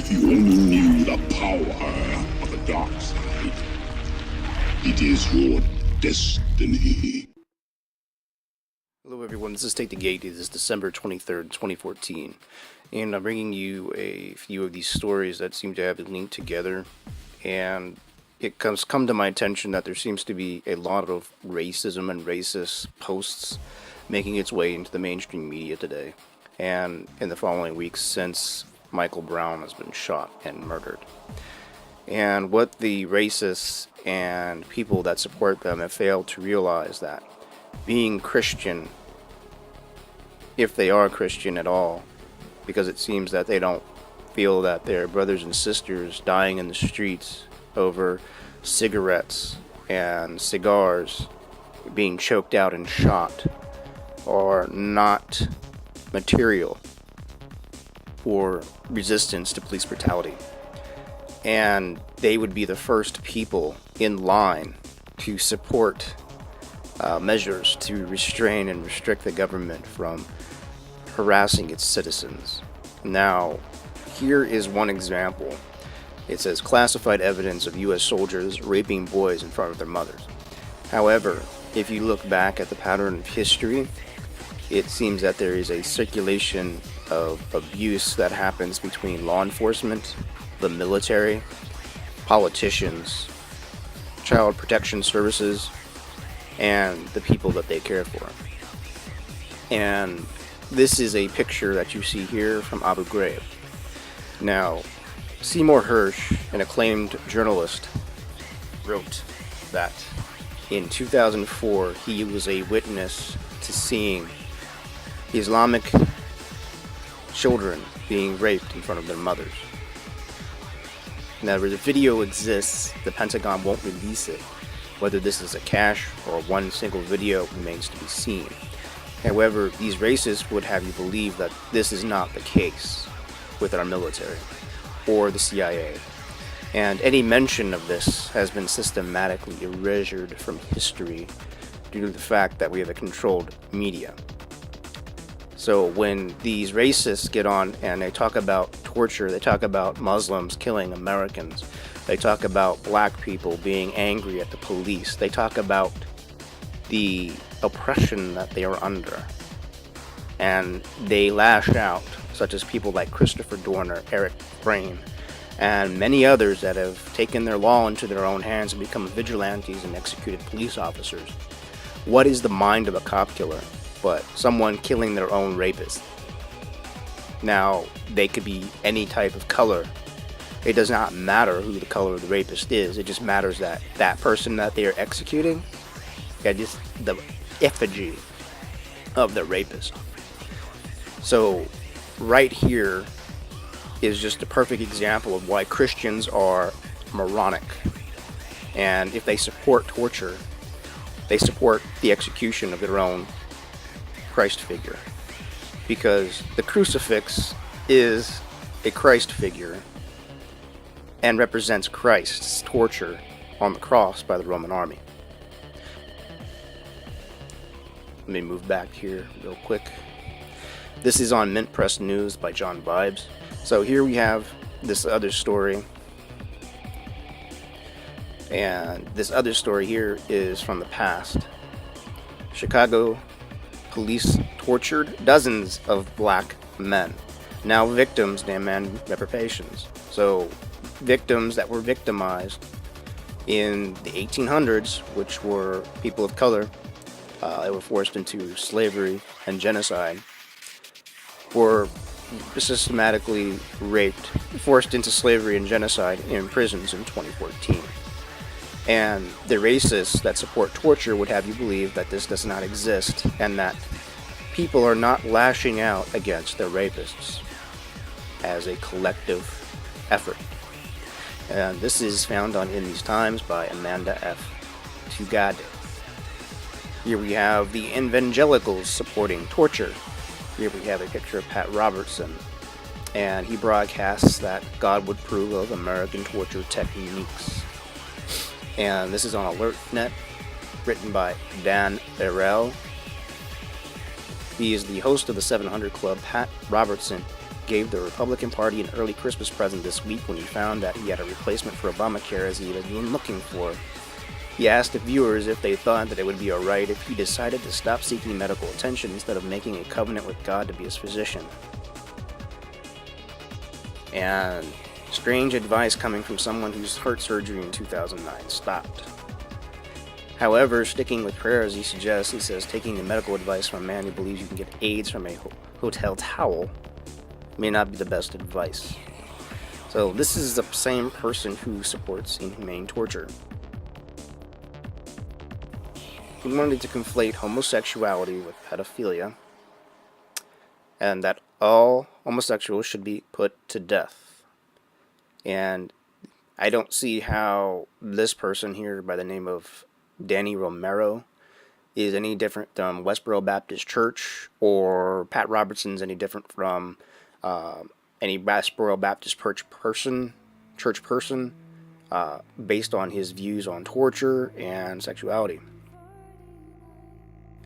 If you only knew the power of the dark side, it is your destiny. Hello everyone, this is Take the Gate. It is December 23rd, 2014, and I'm bringing you a few of these stories that seem to have been linked together, and it come to my attention that there seems to be a lot of racism and racist posts making its way into the mainstream media today, and in the following weeks since Michael Brown has been shot and murdered. And what the racists and people that support them have failed to realize that being Christian, if they are Christian at all, because it seems that they don't feel that their brothers and sisters dying in the streets over cigarettes and cigars being choked out and shot are not material for resistance to police brutality. And they would be the first people in line to support measures to restrain and restrict the government from harassing its citizens. Now, here is one example. It says classified evidence of U.S. soldiers raping boys in front of their mothers. However, if you look back at the pattern of history, it seems that there is a circulation of abuse that happens between law enforcement, the military, politicians, child protection services, and the people that they care for. And this is a picture that you see here from Abu Ghraib. Now, Seymour Hersh, an acclaimed journalist, wrote that in 2004 he was a witness to seeing Islamic children being raped in front of their mothers. Now, the video exists, the Pentagon won't release it. Whether this is a cache or one single video remains to be seen. However, these racists would have you believe that this is not the case with our military or the CIA. And any mention of this has been systematically erased from history due to the fact that we have a controlled media. So when these racists get on and they talk about torture, they talk about Muslims killing Americans, they talk about black people being angry at the police, they talk about the oppression that they are under, and they lash out, such as people like Christopher Dorner, Eric Brain, and many others that have taken their law into their own hands and become vigilantes and executed police officers. What is the mind of a cop killer but someone killing their own rapist? Now, they could be any type of color. It does not matter who the color of the rapist is. It just matters that that person that they are executing, just the effigy of the rapist. So, right here is just a perfect example of why Christians are moronic. And if they support torture, they support the execution of their own Christ figure, because the crucifix is a Christ figure and represents Christ's torture on the cross by the Roman army. Let me move back here real quick. This is on Mint Press News by John Vibes. So here we have this other story, and this other story here is from the past. Chicago police tortured dozens of black men. Now victims demand reparations. So victims that were victimized in the 1800s, which were people of color, they were forced into slavery and genocide, were systematically raped, forced into slavery and genocide in prisons in 2014. And the racists that support torture would have you believe that this does not exist and that people are not lashing out against their rapists as a collective effort. And this is found on In These Times by Amanda F. Tugade. Here we have the evangelicals supporting torture. Here we have a picture of Pat Robertson, and he broadcasts that God would approve of American torture techniques. And this is on AlterNet, written by Dan Arel. He is the host of the 700 Club. Pat Robertson gave the Republican Party an early Christmas present this week when he found that he had a replacement for Obamacare as he had been looking for. He asked the viewers if they thought that it would be alright if he decided to stop seeking medical attention instead of making a covenant with God to be his physician. And strange advice coming from someone whose heart surgery in 2009 stopped. However, sticking with prayer as he suggests, he says taking the medical advice from a man who believes you can get AIDS from a hotel towel may not be the best advice. So this is the same person who supports inhumane torture. He wanted to conflate homosexuality with pedophilia, and that all homosexuals should be put to death. And I don't see how this person here by the name of Danny Romero is any different from Westboro Baptist Church, or Pat Robertson's any different from any Westboro Baptist church person, based on his views on torture and sexuality.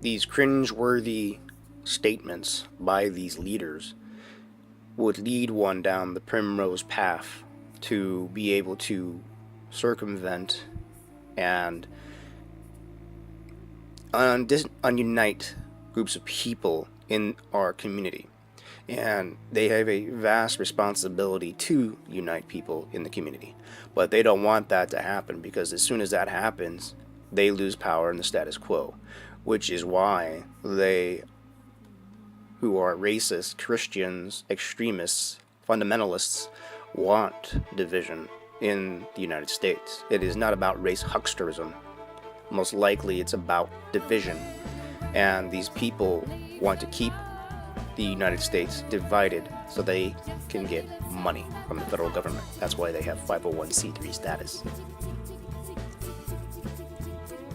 These cringe-worthy statements by these leaders would lead one down the primrose path to be able to circumvent and unite groups of people in our community. And they have a vast responsibility to unite people in the community. But they don't want that to happen, because as soon as that happens, they lose power in the status quo, which is why they, who are racist, Christians, extremists, fundamentalists, want division in the United States. It is not about race hucksterism. Most likely it's about division. And these people want to keep the United States divided so they can get money from the federal government. That's why they have 501c3 status.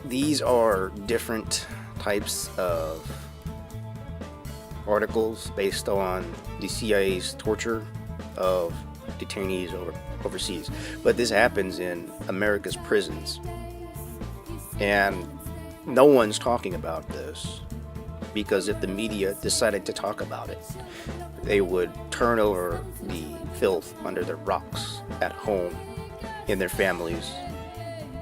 These are different types of articles based on the CIA's torture of detainees overseas. But this happens in America's prisons. And no one's talking about this, because if the media decided to talk about it, they would turn over the filth under their rocks at home, in their families,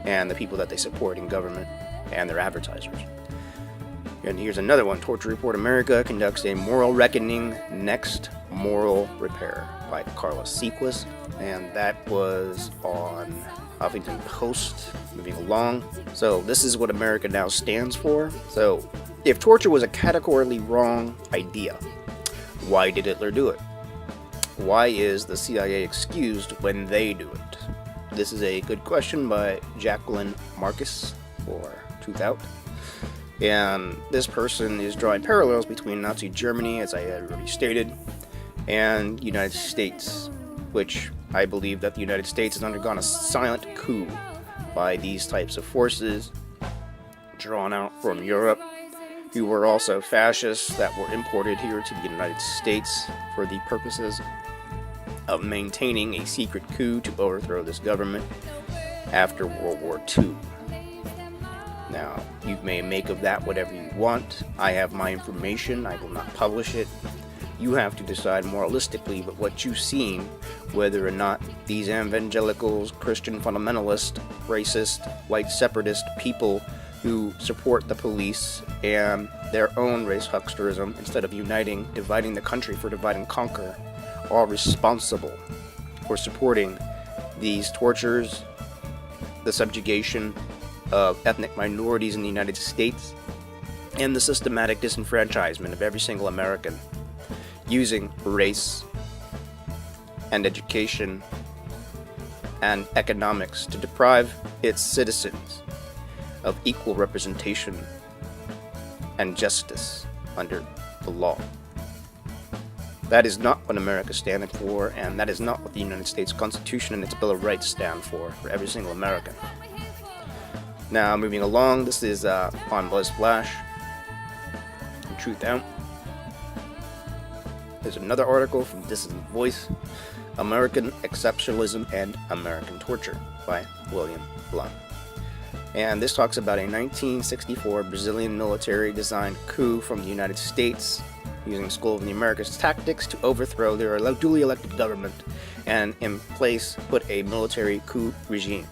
and the people that they support in government, and their advertisers. And here's another one. Torture Report America conducts a moral reckoning, next moral repair, by Carla Seaquist, and that was on Huffington Post. Moving along. So this is what America now stands for. So if torture was a categorically wrong idea, why did Hitler do it? Why is the CIA excused when they do it? This is a good question by Jacqueline Marcus for Truth Out. And this person is drawing parallels between Nazi Germany, as I had already stated, and United States, which I believe that the United States has undergone a silent coup by these types of forces drawn out from Europe, who were also fascists that were imported here to the United States for the purposes of maintaining a secret coup to overthrow this government after World War II. Now, you may make of that whatever you want. I have my information. I will not publish it. You have to decide moralistically but what you've seen, whether or not these evangelicals, Christian fundamentalists, racist, white separatist people who support the police and their own race hucksterism instead of uniting, dividing the country for divide and conquer, are responsible for supporting these tortures, the subjugation of ethnic minorities in the United States, and the systematic disenfranchisement of every single American, using race and education and economics to deprive its citizens of equal representation and justice under the law. That is not what America stands for, and that is not what the United States Constitution and its Bill of Rights stand for every single American. Now, moving along, this is on Buzz Flash, Truth Out. There's another article from This Is the Voice, American Exceptionalism and American Torture, by William Blunt. And this talks about a 1964 Brazilian military-designed coup from the United States using School of the Americas tactics to overthrow their duly elected government and in place put a military coup regime,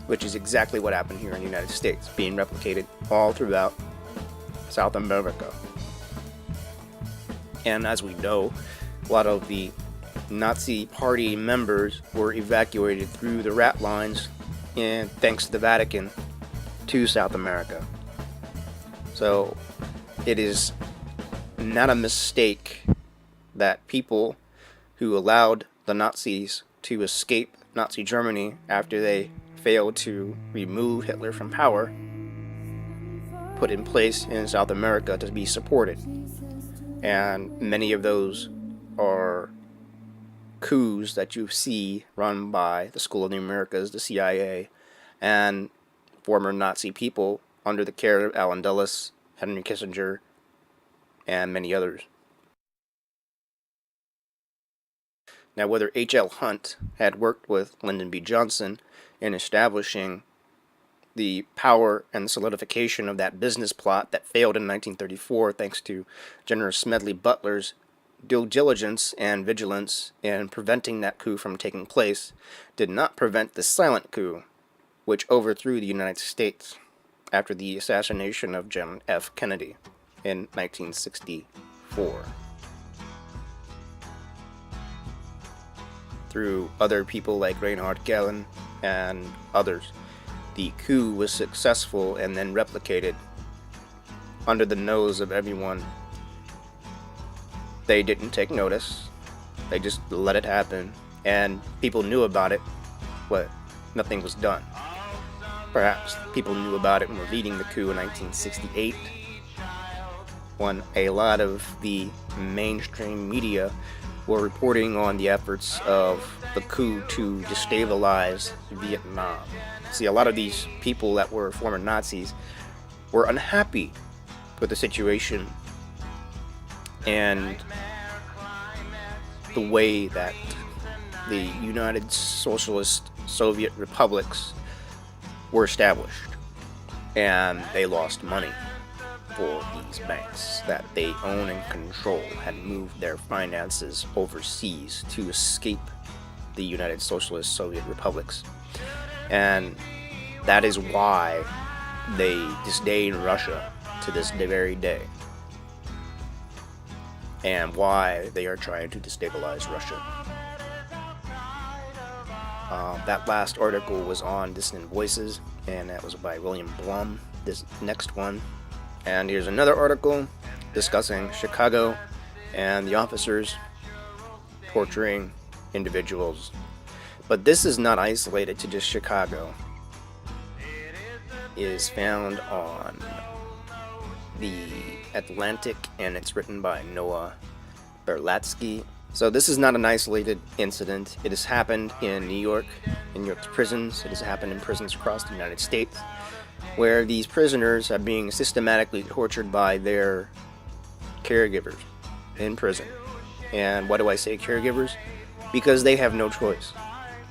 which is exactly what happened here in the United States, being replicated all throughout South America. And as we know, a lot of the Nazi Party members were evacuated through the rat lines, and thanks to the Vatican, to South America. So it is not a mistake that people who allowed the Nazis to escape Nazi Germany after they failed to remove Hitler from power put in place in South America to be supported. And many of those are coups that you see run by the School of the Americas, the CIA, and former Nazi people under the care of Allen Dulles, Henry Kissinger, and many others. Now, whether H.L. Hunt had worked with Lyndon B. Johnson in establishing the power and solidification of that business plot that failed in 1934 thanks to General Smedley Butler's due diligence and vigilance in preventing that coup from taking place, did not prevent the silent coup, which overthrew the United States after the assassination of John F. Kennedy in 1964. Through other people like Reinhard Gehlen and others, the coup was successful and then replicated under the nose of everyone. They didn't take notice. They just let it happen, and people knew about it, but nothing was done. Perhaps people knew about it and were leading the coup in 1968, when a lot of the mainstream media were reporting on the efforts of the coup to destabilize Vietnam. See, a lot of these people that were former Nazis were unhappy with the situation and the way that the United Socialist Soviet Republics were established, and they lost money for these banks that they own and control had moved their finances overseas to escape the United Socialist Soviet Republics. And that is why they disdain Russia to this very day, and why they are trying to destabilize Russia. That last article was on Dissonant Voices, and that was by William Blum, this next one. And here's another article discussing Chicago and the officers torturing individuals. But this is not isolated to just Chicago. It is found on the Atlantic, and it's written by Noah Berlatsky. So this is not an isolated incident. It has happened in New York, in New York's prisons. It has happened in prisons across the United States, where these prisoners are being systematically tortured by their caregivers in prison. And why do I say caregivers? Because they have no choice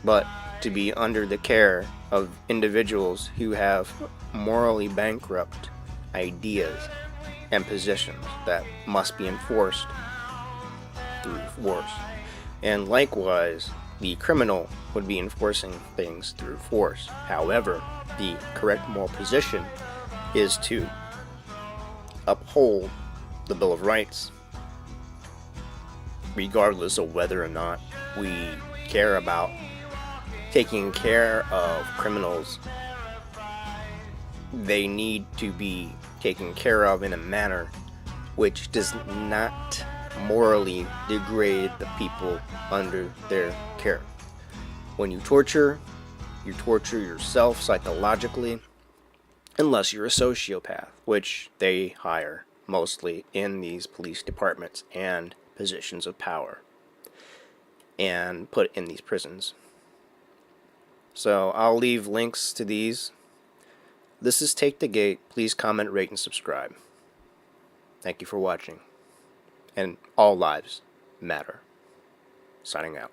but to be under the care of individuals who have morally bankrupt ideas and positions that must be enforced through force. And likewise, the criminal would be enforcing things through force. However, the correct moral position is to uphold the Bill of Rights, regardless of whether or not we care about taking care of criminals. They need to be taken care of in a manner which does not morally degrade the people under their care. When you torture yourself psychologically, unless you're a sociopath, which they hire mostly in these police departments and positions of power and put in these prisons. So I'll leave links to these. This is Take the Gate. Please comment, rate, and subscribe. Thank you for watching. And all lives matter. Signing out.